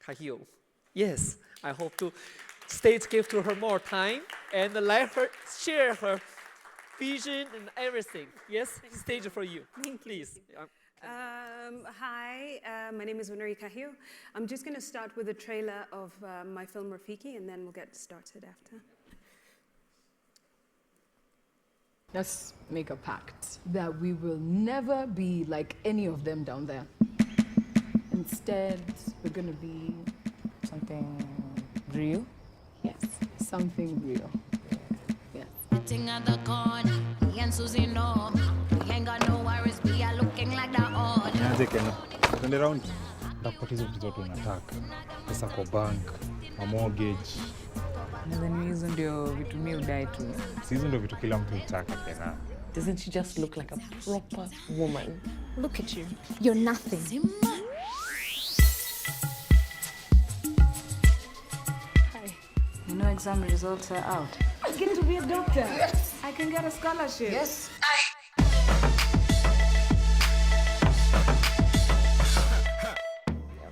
Kahio. Yes, I hope to stage give to her more time and let her share her vision and everything. Yes, stage for you. Please. Hi, my name is Winnery Kahio. I'm just going to start with a trailer of my film Rafiki, and then we'll get started after. Let's make a pact that we will never be like any of them down there. Instead, we're going to be something real. Yes, something real. Yes. Sitting at the corner, me and Susie know. We ain't got no worries, we are looking like the odd. Nianze Kenya. Twende round. Ndapata hizo vitu zote unataka. Pesa kwa bank, a mortgage. Nadhani hizo ndio vitu mimi udai tu. Si hizo ndio vitu kila mtu hutaka Kenya. Doesn't she just look like a proper woman? Look at you. You're nothing. Hi. You know exam results are out. I get to be a doctor. Yes. I can get a scholarship. Yes.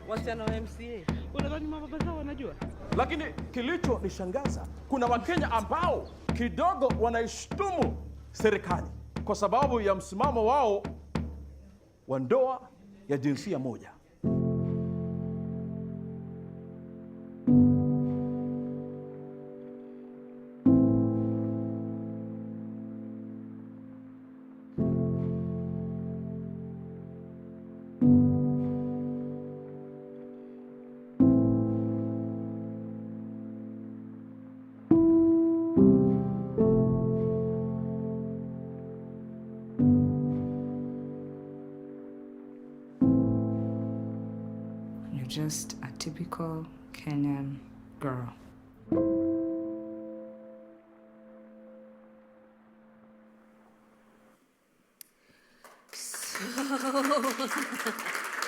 Wasichana wa MCA. Unadhani mababa zao wanajua? Lakini kilichonishangaza, kuna Wakenya ambao kidogo wanaishtumu serikali kwa sababu ya msimamo wao wa ndoa ya jinsia moja. Just a typical Kenyan girl.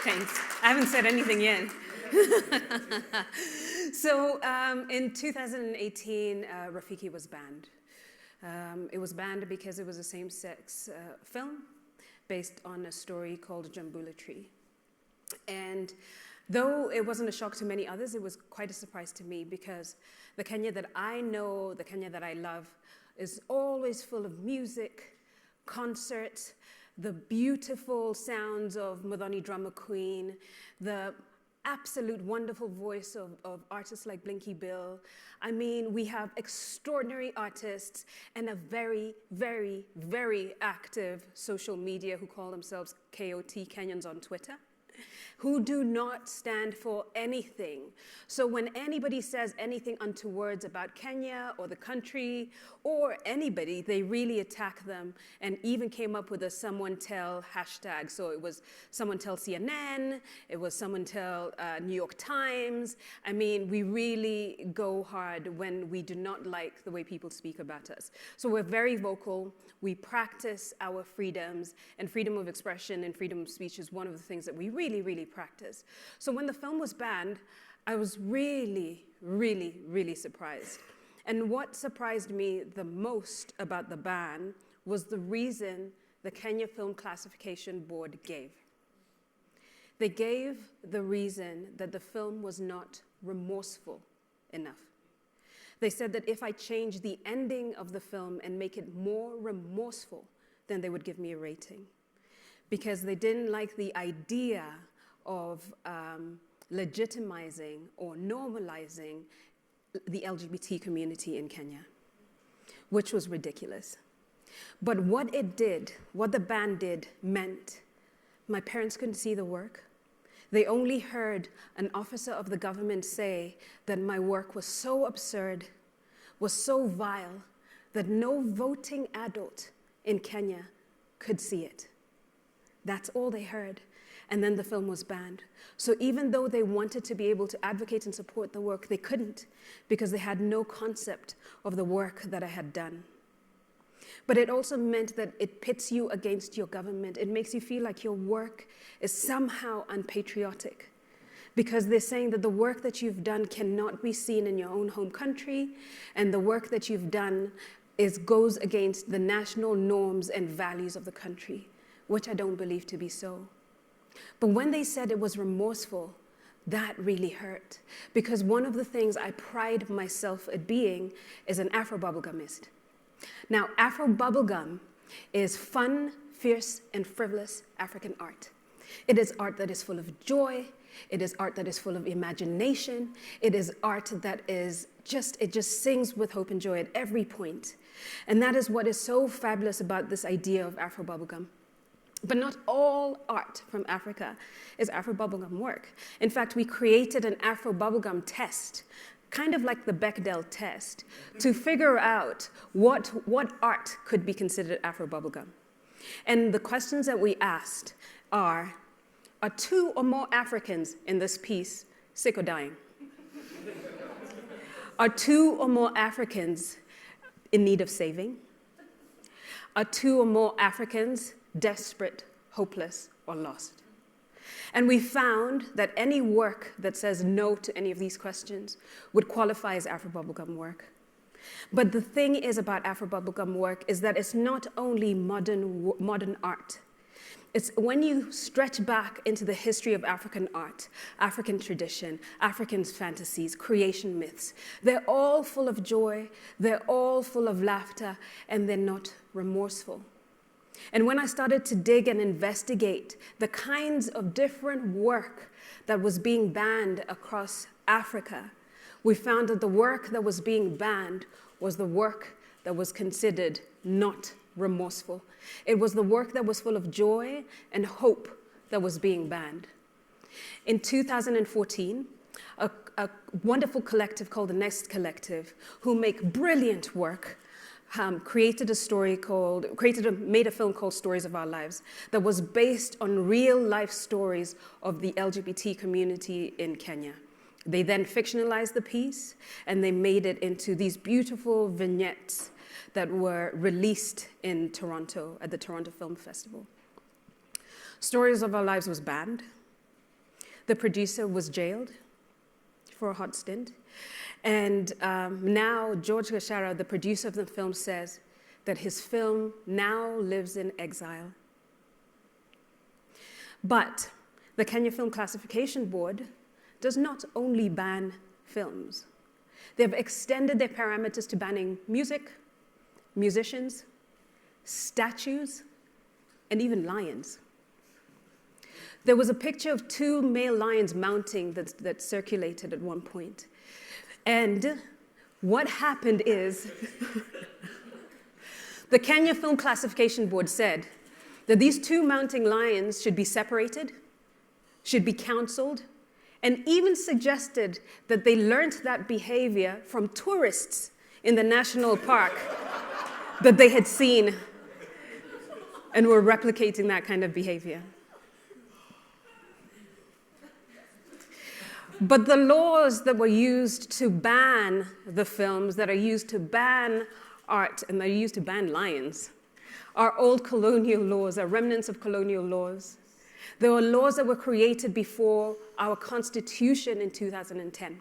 Thanks. I haven't said anything yet. So in 2018, Rafiki was banned. It was banned because it was a same-sex film based on a story called Jambula Tree. And though it wasn't a shock to many others, it was quite a surprise to me because the Kenya that I know, the Kenya that I love, is always full of music, concerts, the beautiful sounds of Muthoni Drummer Queen, the absolute wonderful voice of artists like Blinky Bill. I mean, we have extraordinary artists and a very, very, very active social media who call themselves KOT, Kenyans on Twitter, who do not stand for anything. So when anybody says anything untoward about Kenya or the country or anybody, they really attack them and even came up with a someone tell hashtag. So it was someone tell CNN, it was someone tell New York Times. I mean, we really go hard when we do not like the way people speak about us. So we're very vocal, we practice our freedoms, and freedom of expression and freedom of speech is one of the things that we really, really practice. So when the film was banned, I was really, really, really surprised. And what surprised me the most about the ban was the reason the Kenya Film Classification Board gave. They gave the reason that the film was not remorseful enough. They said that if I change the ending of the film and make it more remorseful, then they would give me a rating. Because they didn't like the idea of legitimizing or normalizing the LGBT community in Kenya, which was ridiculous. But what it did, what the ban did, meant my parents couldn't see the work. They only heard an officer of the government say that my work was so absurd, was so vile, that no voting adult in Kenya could see it. That's all they heard. And then the film was banned. So even though they wanted to be able to advocate and support the work, they couldn't because they had no concept of the work that I had done. But it also meant that it pits you against your government. It makes you feel like your work is somehow unpatriotic because they're saying that the work that you've done cannot be seen in your own home country, and the work that you've done goes against the national norms and values of the country, which I don't believe to be so. But when they said it was remorseful, that really hurt. Because one of the things I pride myself at being is an Afro bubblegumist. Now, Afro bubblegum is fun, fierce, and frivolous African art. It is art that is full of joy. It is art that is full of imagination. It is art that is it just sings with hope and joy at every point. And that is what is so fabulous about this idea of Afro bubblegum. But not all art from Africa is Afro bubblegum work. In fact, we created an Afro bubblegum test, kind of like the Bechdel test, to figure out what art could be considered Afro bubblegum. And the questions that we asked are 2 or more Africans in this piece sick or dying? Are 2 or more Africans in need of saving? Are 2 or more Africans desperate, hopeless, or lost? And we found that any work that says no to any of these questions would qualify as Afro bubblegum work. But the thing is about Afro bubblegum work is that it's not only modern art. It's when you stretch back into the history of African art, African tradition, African fantasies, creation myths. They're all full of joy, they're all full of laughter, and they're not remorseful. And when I started to dig and investigate the kinds of different work that was being banned across Africa, we found that the work that was being banned was the work that was considered not remorseful. It was the work that was full of joy and hope that was being banned. In 2014, a wonderful collective called the Next Collective, who make brilliant work, made a film called Stories of Our Lives that was based on real life stories of the LGBT community in Kenya. They then fictionalized the piece and they made it into these beautiful vignettes that were released in Toronto at the Toronto Film Festival. Stories of Our Lives was banned. The producer was jailed for a hot stint. And now George Gashara, the producer of the film, says that his film now lives in exile. But the Kenya Film Classification Board does not only ban films. They've extended their parameters to banning music, musicians, statues, and even lions. There was a picture of 2 male lions mounting that circulated at one point. And what happened is the Kenya Film Classification Board said that these 2 mounting lions should be separated, should be counseled, and even suggested that they learned that behavior from tourists in the national park that they had seen and were replicating that kind of behavior. But the laws that were used to ban the films, that are used to ban art, and that are used to ban lions, are old colonial laws, are remnants of colonial laws. There were laws that were created before our Constitution in 2010.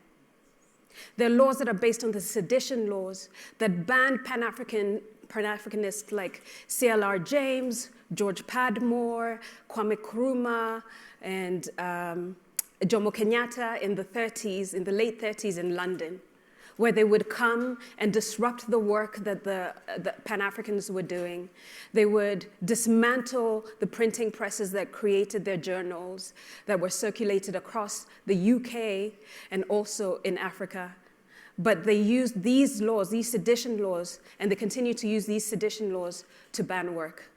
There are laws that are based on the sedition laws that banned Pan-Africanists like C.L.R. James, George Padmore, Kwame Nkrumah, and Jomo Kenyatta in the late 30s in London, where they would come and disrupt the work that the Pan-Africans were doing. They would dismantle the printing presses that created their journals that were circulated across the UK and also in Africa. But they used these laws, these sedition laws, and they continue to use these sedition laws to ban work.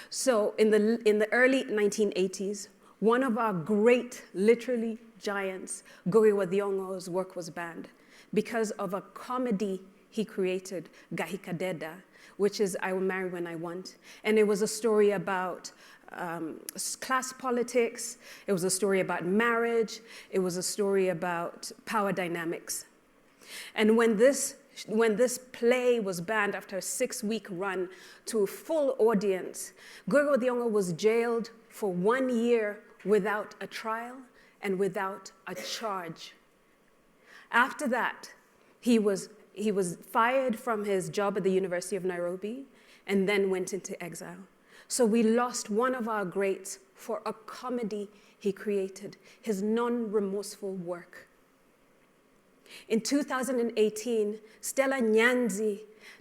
So in the early 1980s, one of our great, literally giants, Ngugi wa Thiong'o's work was banned because of a comedy he created, Gahikadeda, which is I Will Marry When I Want. And it was a story about class politics. It was a story about marriage. It was a story about power dynamics. And when this play was banned after a 6-week run to a full audience, Ngugi wa Thiong'o was jailed for 1 year without a trial and without a charge. After that, he was fired from his job at the University of Nairobi and then went into exile. So we lost one of our greats for a comedy he created, his non-remorseful work. In 2018,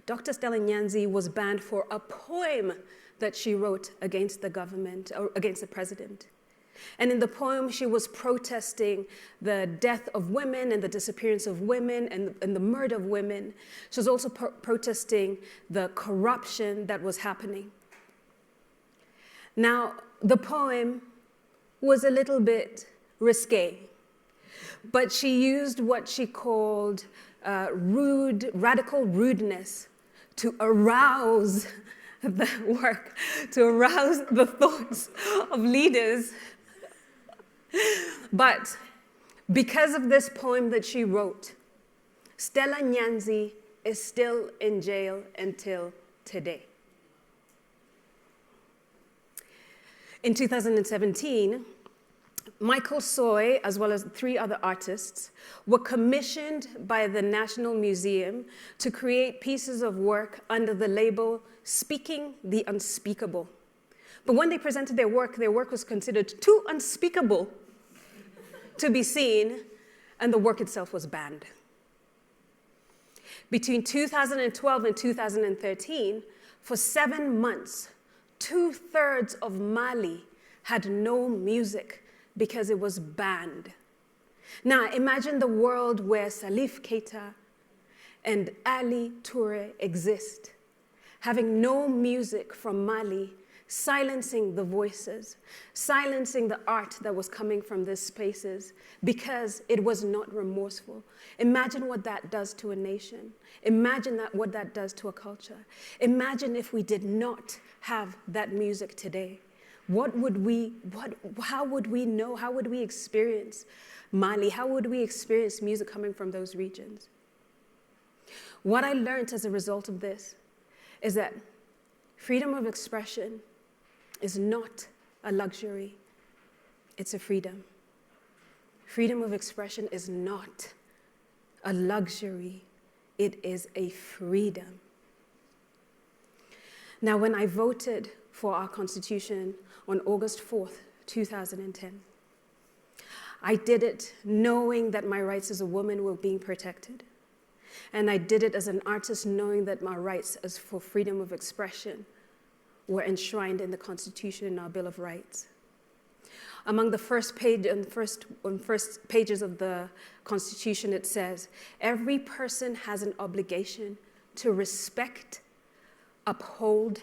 Dr. Stella Nyanzi was banned for a poem that she wrote against the government, or against the president. And in the poem, she was protesting the death of women and the disappearance of women and the murder of women. She was also protesting the corruption that was happening. Now, the poem was a little bit risque, but she used what she called radical rudeness to arouse the work, to arouse the thoughts of leaders. But because of this poem that she wrote, Stella Nyanzi is still in jail until today. In 2017, Michael Soy, as well as 3 other artists, were commissioned by the National Museum to create pieces of work under the label Speaking the Unspeakable. But when they presented their work was considered too unspeakable to be seen, and the work itself was banned. Between 2012 and 2013, for 7 months, 2/3 of Mali had no music because it was banned. Now, imagine the world where Salif Keita and Ali Touré exist, having no music from Mali, silencing the voices, silencing the art that was coming from these spaces because it was not remorseful. Imagine what that does to a nation. Imagine what that does to a culture. Imagine if we did not have that music today. How would we know? How would we experience Mali? How would we experience music coming from those regions? What I learned as a result of this is that freedom of expression is not a luxury, it's a freedom. Freedom of expression is not a luxury, it is a freedom. Now, when I voted for our Constitution on August 4th, 2010, I did it knowing that my rights as a woman were being protected. And I did it as an artist knowing that my rights as for freedom of expression were enshrined in the Constitution and our Bill of Rights. Among the first pages of the Constitution, it says, every person has an obligation to respect, uphold,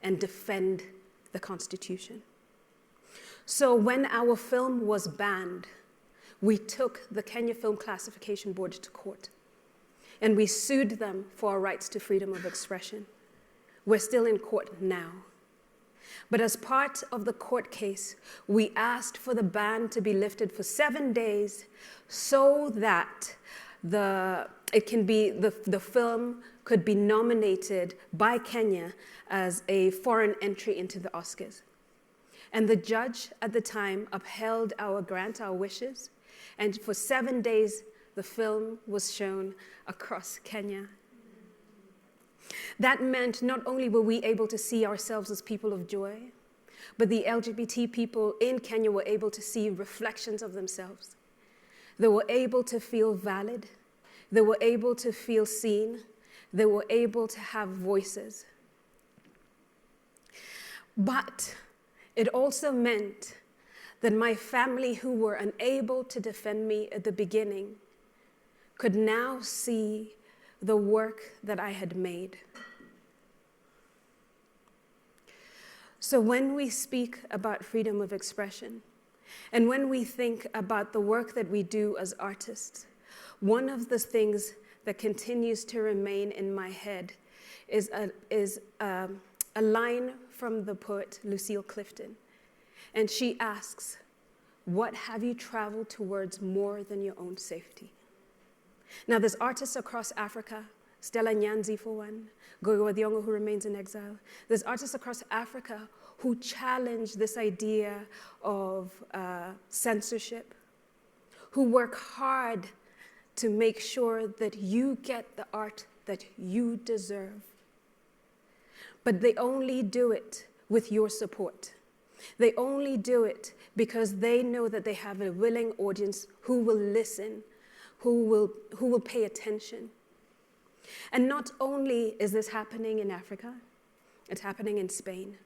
and defend the Constitution. So when our film was banned, we took the Kenya Film Classification Board to court, and we sued them for our rights to freedom of expression. We're still in court now. But as part of the court case, we asked for the ban to be lifted for 7 days so that the film could be nominated by Kenya as a foreign entry into the Oscars. And the judge at the time upheld our grant, our wishes, and for 7 days, the film was shown across Kenya. That meant not only were we able to see ourselves as people of joy, but the LGBT people in Kenya were able to see reflections of themselves. They were able to feel valid. They were able to feel seen. They were able to have voices. But it also meant that my family, who were unable to defend me at the beginning, could now see the work that I had made. So when we speak about freedom of expression, and when we think about the work that we do as artists, one of the things that continues to remain in my head is a line from the poet Lucille Clifton. And she asks, what have you traveled towards more than your own safety? Now, there's artists across Africa, Stella Nyanzi for one, Gogo Adiongo, who remains in exile. There's artists across Africa who challenge this idea of censorship, who work hard to make sure that you get the art that you deserve. But they only do it with your support. They only do it because they know that they have a willing audience who will listen, who will pay attention. And not only is this happening in Africa, it's happening in Spain,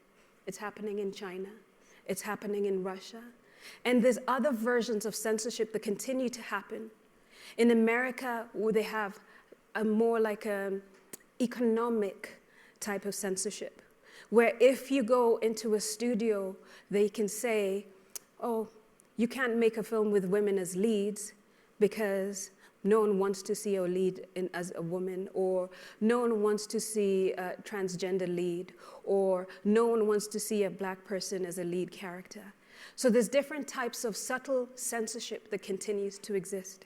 it's happening in China, it's happening in Russia. And there's other versions of censorship that continue to happen. In America, where they have a more like an economic type of censorship, where if you go into a studio, they can say, oh, you can't make a film with women as leads because no one wants to see a lead as a woman, or no one wants to see a transgender lead, or no one wants to see a black person as a lead character. So there's different types of subtle censorship that continues to exist.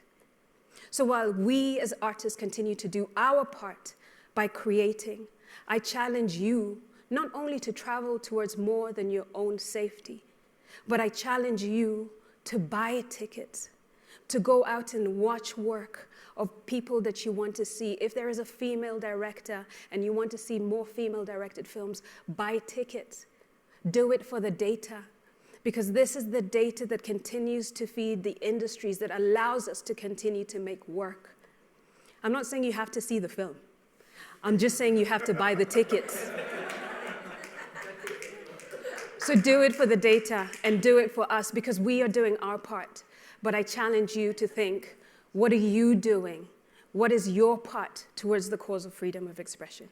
So while we as artists continue to do our part by creating, I challenge you not only to travel towards more than your own safety, but I challenge you to buy tickets, to go out and watch work of people that you want to see. If there is a female director and you want to see more female-directed films, buy tickets. Do it for the data, because this is the data that continues to feed the industries, that allows us to continue to make work. I'm not saying you have to see the film. I'm just saying you have to buy the tickets. So do it for the data and do it for us, because we are doing our part. But I challenge you to think, what are you doing? What is your part towards the cause of freedom of expression?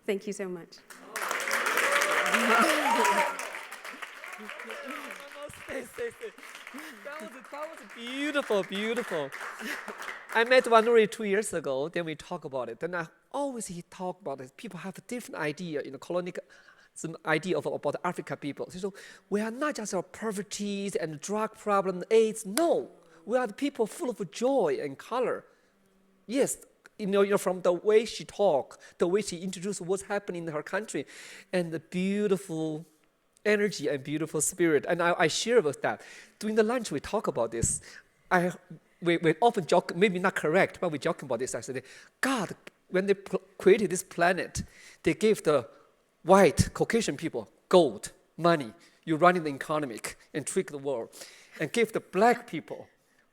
Thank you so much. That was beautiful, beautiful. I met Wanuri 2 years ago, then we talk about it. Then I always he talk about it. People have a different idea, colonial some idea about African people. So we are not just our poverty and drug problem, AIDS. No, we are the people full of joy and color. Yes, from the way she talk, the way she introduced what's happening in her country, and the beautiful energy and beautiful spirit. And I share with that. During the lunch, we talk about this. We often joke, maybe not correct, but we joke about this. I said, God, when they created this planet, they gave the white Caucasian people gold, money. You run in the economic and trick the world. And give the black people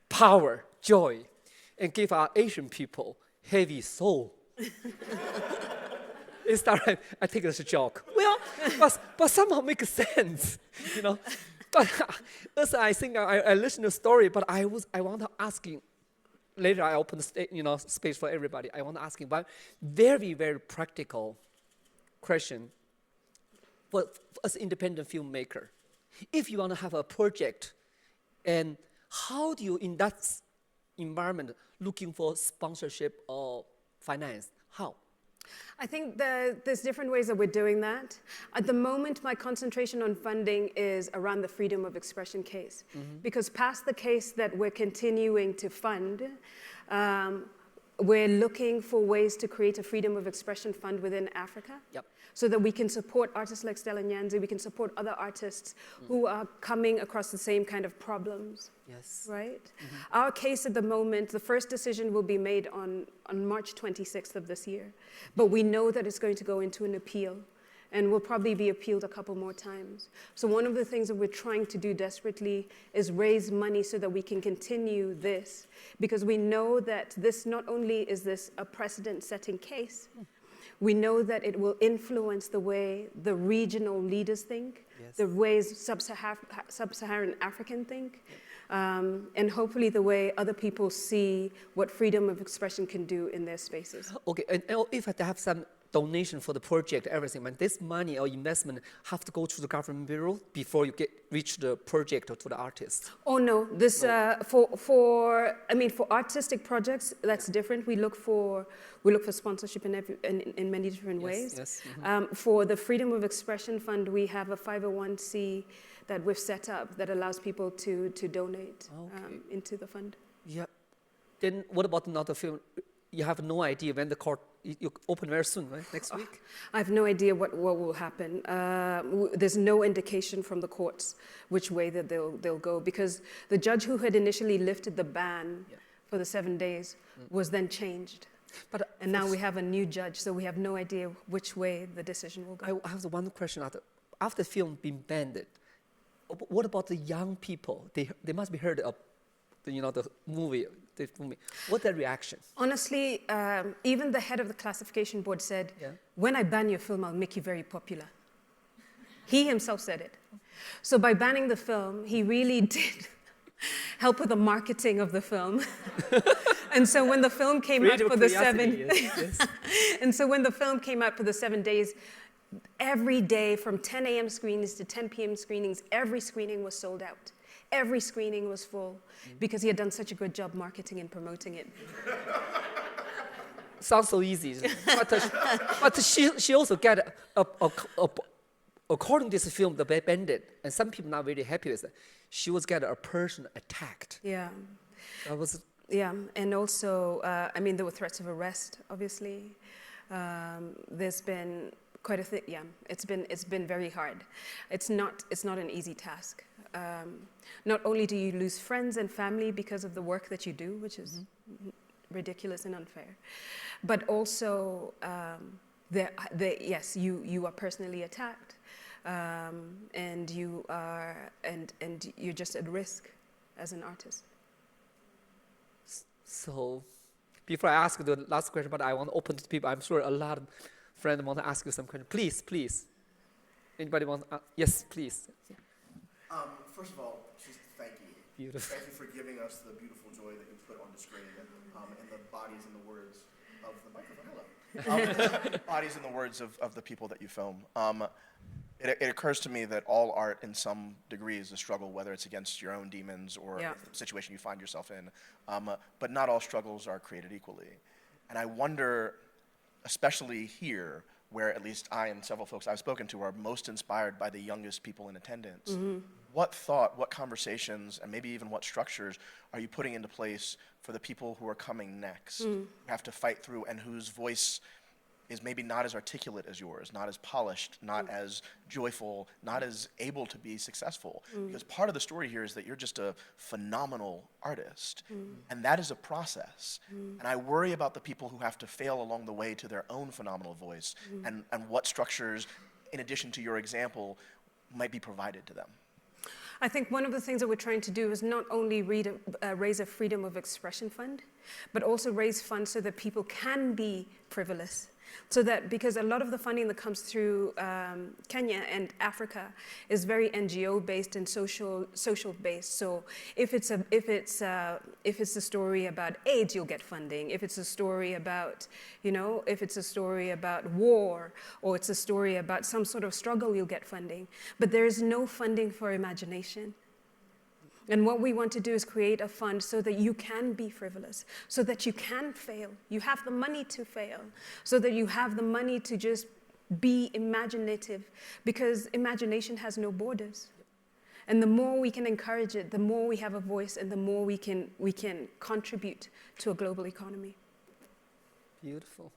power, joy, and give our Asian people heavy soul. It's not right. I take it as a joke. Well, but somehow makes sense, But as I think I listened to the story, but I want to ask you, later I open the space for everybody. I want to ask you one very, very practical question. For as an independent filmmaker, if you want to have a project, and how do you, in that environment, looking for sponsorship or finance? How? I think there's different ways that we're doing that. At the moment, my concentration on funding is around the freedom of expression case. Mm-hmm. Because past the case that we're continuing to fund, we're looking for ways to create a freedom of expression fund within Africa. Yep. So that we can support artists like Stella Nyanzi, we can support other artists who are coming across the same kind of problems. Yes. Right? Mm-hmm. Our case at the moment, the first decision will be made on March 26th of this year. But we know that it's going to go into an appeal, and will probably be appealed a couple more times. So one of the things that we're trying to do desperately is raise money so that we can continue this, because we know that this not only is this a precedent-setting case, we know that it will influence the way the regional leaders think, yes, the ways sub-Saharan African think, and hopefully the way other people see what freedom of expression can do in their spaces. Okay, and if I have some donation for the project, everything, when this money or investment have to go to the government bureau before you reach the project or to the artist? Oh no, this for artistic projects that's different. We look for sponsorship in many different ways. Yes. Mm-hmm. For the Freedom of Expression Fund, we have a 501c that we've set up that allows people to donate into the fund. Yeah. Then what about another film? You have no idea when the court you open very soon, right? Next week? I have no idea what will happen. There's no indication from the courts which way that they'll go, because the judge who had initially lifted the ban for the 7 days was then changed. And now we have a new judge, so we have no idea which way the decision will go. I have one question. After the film being banned, what about the young people? They must be heard of, the movie. What's their reaction? Honestly, even the head of the classification board said, Yeah. when I ban your film, I'll make you very popular. He himself said it. So by banning the film, he really did help with the marketing of the film. And so when the film came out for the and so when the film came out for the 7 days, every day from 10 a.m. screenings to 10 p.m. screenings, every screening was sold out. Every screening was full because he had done such a good job marketing and promoting it. Sounds so easy, but she also get according to this film, The Bandit, and some people not very happy with it. She was get a person attacked. Yeah. That was. Yeah, and also, there were threats of arrest, obviously. There's been quite a thing. Yeah, it's been very hard. It's not an easy task. Not only do you lose friends and family because of the work that you do, which is ridiculous and unfair, but also yes, you are personally attacked, and you're just at risk as an artist. So, before I ask the last question, but I want to open to people. I'm sure a lot of friends want to ask you some questions. Please. Anybody want? Yes, please. First of all, just thank you. Beautiful. Thank you for giving us the beautiful joy that you put on the screen, and the bodies and the words of the microphone. Hello. Bodies and the words of the people that you film. It occurs to me that all art in some degree is a struggle, whether it's against your own demons or the situation you find yourself in. But not all struggles are created equally. And I wonder, especially here, where at least I and several folks I've spoken to are most inspired by the youngest people in attendance. What thought, what conversations, and maybe even what structures are you putting into place for the people who are coming next, who have to fight through and whose voice is maybe not as articulate as yours, not as polished, not as joyful, not as able to be successful? Because part of the story here is that you're just a phenomenal artist, and that is a process. And I worry about the people who have to fail along the way to their own phenomenal voice, and what structures, in addition to your example, might be provided to them. I think one of the things that we're trying to do is not only raise a freedom of expression fund, but also raise funds so that people can be frivolous. So that, because a lot of the funding that comes through Kenya and Africa is very NGO based and social based. So if it's a story about AIDS, you'll get funding. If it's a story about, if it's a story about war, or it's a story about some sort of struggle, you'll get funding. But there is no funding for imagination. And what we want to do is create a fund so that you can be frivolous, so that you can fail. You have the money to fail, so that you have the money to just be imaginative, because imagination has no borders. And the more we can encourage it, the more we have a voice, and the more we can contribute to a global economy. Beautiful.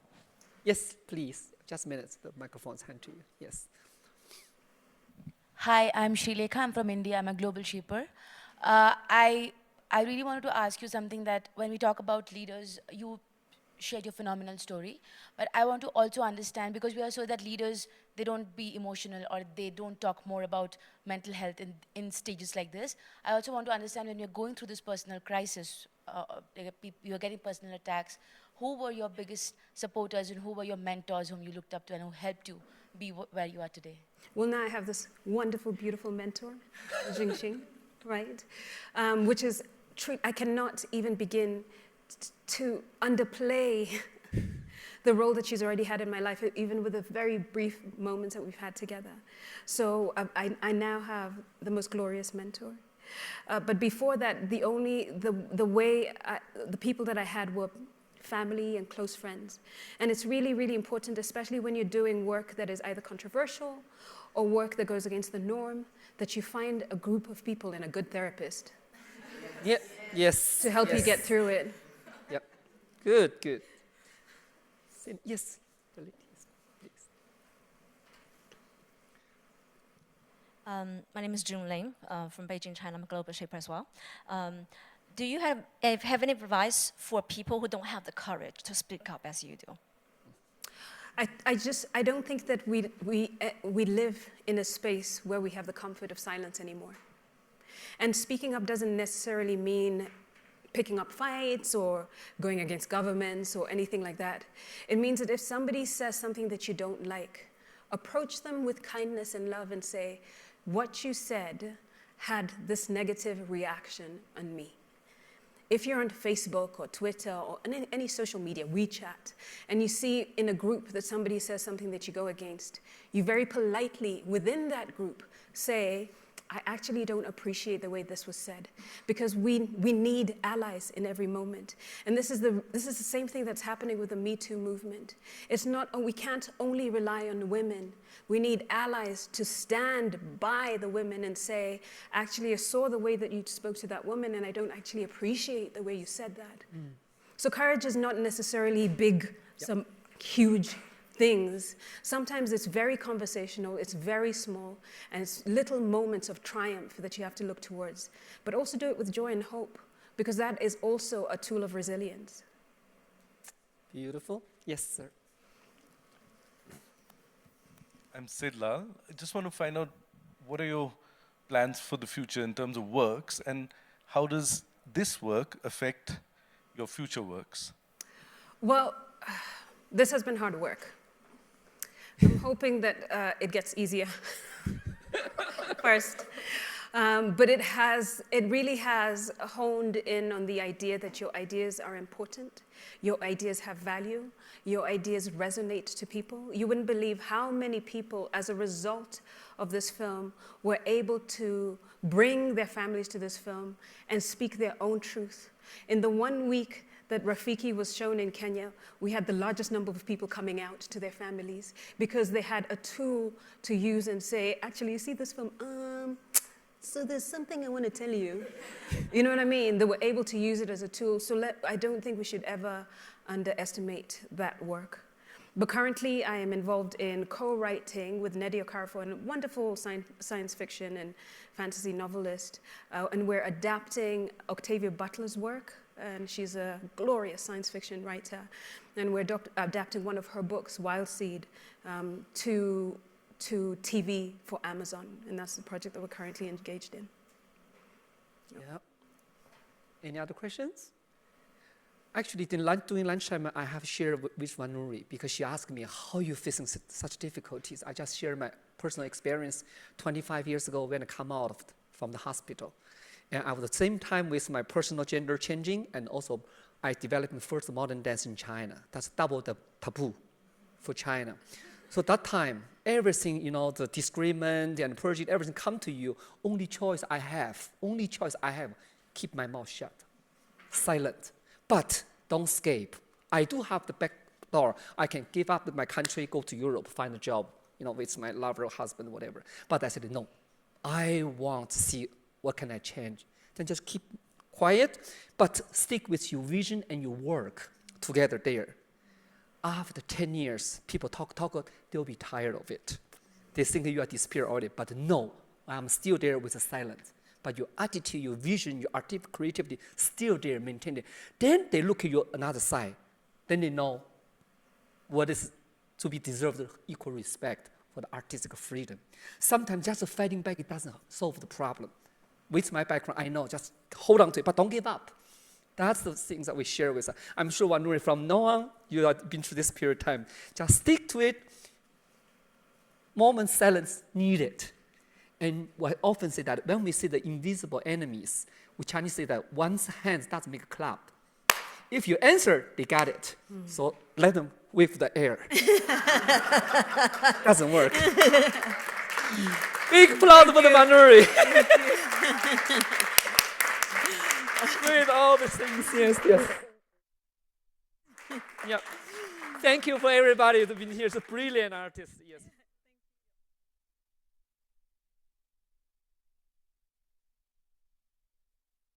Yes, please. Just a minute. The microphone's hand to you. Yes. Hi, I'm Srilekha. I'm from India. I'm a global shipper. I really wanted to ask you something, that when we talk about leaders, you shared your phenomenal story, but I want to also understand, because we are so that leaders, they don't be emotional, or they don't talk more about mental health in stages like this. I also want to understand, when you're going through this personal crisis, you're getting personal attacks, who were your biggest supporters and who were your mentors whom you looked up to and who helped you be where you are today? Well, now I have this wonderful, beautiful mentor, Jingxing. Right? Which is, I cannot even begin to underplay the role that she's already had in my life, even with the very brief moments that we've had together. So I now have the most glorious mentor. But before that, the people that I had were family and close friends. And it's really, really important, especially when you're doing work that is either controversial or work that goes against the norm, that you find a group of people and a good therapist. Yeah. Yes. To help you get through it. Yep. Good. Yes. Please. My name is June Ling from Beijing, China. I'm a global shipper as well. Do you have any advice for people who don't have the courage to speak up as you do? I don't think that we live in a space where we have the comfort of silence anymore. And speaking up doesn't necessarily mean picking up fights or going against governments or anything like that. It means that if somebody says something that you don't like, approach them with kindness and love and say, what you said had this negative reaction on me. If you're on Facebook or Twitter or any social media, WeChat, and you see in a group that somebody says something that you go against, you very politely within that group say, I actually don't appreciate the way this was said, because we need allies in every moment. And this is the same thing that's happening with the Me Too movement. It's not, we can't only rely on women. We need allies to stand by the women and say, actually, I saw the way that you spoke to that woman, and I don't actually appreciate the way you said that. So courage is not necessarily big, some huge things. Sometimes it's very conversational, it's very small, and it's little moments of triumph that you have to look towards. But also do it with joy and hope, because that is also a tool of resilience. Beautiful. Yes, sir. I'm Sid Lal. I just want to find out, what are your plans for the future in terms of works, and how does this work affect your future works? Well, this has been hard work. I'm hoping that it gets easier first. But it really has honed in on the idea that your ideas are important, your ideas have value, your ideas resonate to people. You wouldn't believe how many people, as a result of this film, were able to bring their families to this film and speak their own truth. In the 1 week that Rafiki was shown in Kenya, we had the largest number of people coming out to their families because they had a tool to use and say, actually, you see this film, so there's something I want to tell you. You know what I mean? They were able to use it as a tool. So I don't think we should ever underestimate that work. But currently, I am involved in co-writing with Nnedi Okorafor, a wonderful science fiction and fantasy novelist. And we're adapting Octavia Butler's work. And she's a glorious science fiction writer. And we're adapting one of her books, Wild Seed, to TV for Amazon. And that's the project that we're currently engaged in. Yeah. Any other questions? Actually, during lunchtime, I have shared with Vanuri because she asked me, how are you facing such difficulties? I just shared my personal experience 25 years ago when I come out from the hospital. And at the same time with my personal gender changing, and also I developed the first modern dance in China. That's double the taboo for China. So that time, everything, the disagreement and prejudice, everything come to you. Only choice I have, keep my mouth shut, silent. But don't escape. I do have the back door. I can give up my country, go to Europe, find a job, with my lover, husband, whatever. But I said, no, I want to see what can I change. Then just keep quiet, but stick with your vision and your work together there. After 10 years, people talk, they'll be tired of it. They think you are despair already, but no, I'm still there with the silence. But your attitude, your vision, your artistic creativity, still there, maintained. Then they look at you another side. Then they know what is to be deserved equal respect for the artistic freedom. Sometimes just fighting back, it doesn't solve the problem. With my background, I know, just hold on to it, but don't give up. That's the things that we share with us. I'm sure, Vanuri, from now on, you have been through this period of time. Just stick to it. Moment silence needed. And I often say that when we see the invisible enemies, we Chinese say that one's hands doesn't make a clap. If you answer, they got it. So let them wave the air. Doesn't work. Big applause for the Vanuri. With all the things, yes. Yeah. Thank you for everybody who's been here. It's a brilliant artist, yes.